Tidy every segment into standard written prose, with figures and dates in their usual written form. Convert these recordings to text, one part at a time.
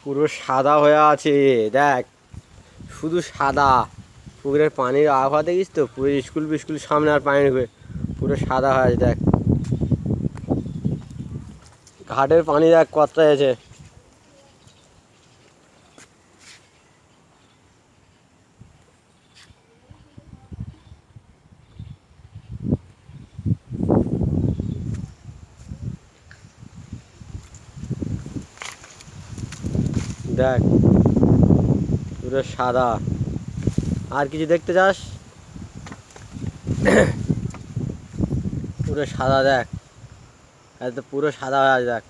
পুরো সাদা হয়ে আছে দেখ, শুধু সাদা। পুকুরের পানির আবহাওয়া দেখিস তো, পুরো স্কুল বিস্কুল সামনে আর পানি ঢুকে পুরো সাদা হয়ে আছে দেখ। ঘাটের পানি দেখ কতটা আছে। দেখ পুরো সাদা। আর কিছু দেখতে চাস? পুরো সাদা দেখ, তো পুরো সাদা হয়ে আছে দেখ।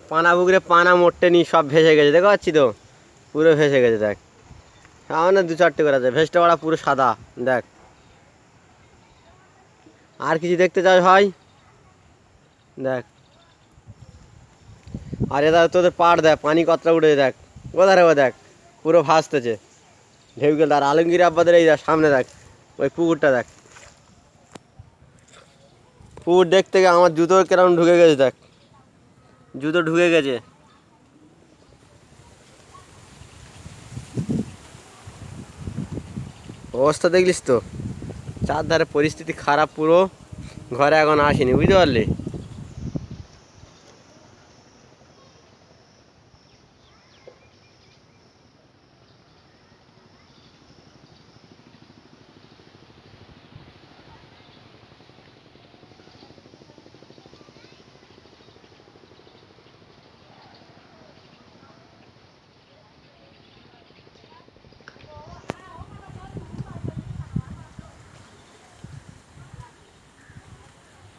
পানা পুকুরে পানা মোটে নি, সব ভেসে গেছে, দেখতে পাচ্ছি তো, পুরো ভেসে গেছে দেখ। সামান্য দু চারটে করে আছে, ভেসটা ওরা পুরো সাদা দেখ। আর কিছু দেখতে চাস ভাই? দেখ, আর এটা তোদের পাড় দেখ, পানি কতটা উঠেছে দেখ, ওধারে ও দেখ পুরো ভাসতেছে ঢেউ গেল। আর আলমগীর আব্বাদের এই দেখ সামনে দেখ, ওই পুকুরটা দেখ। পুকুর দেখতে গিয়ে আমার জুতো কেরম ঢুকে গেছে দেখ, জুতো ঢুকে গেছে। অবস্থা দেখলিস তো, চারধারে পরিস্থিতি খারাপ পুরো। ঘরে এখন আসিনি, বুঝতে পারলি?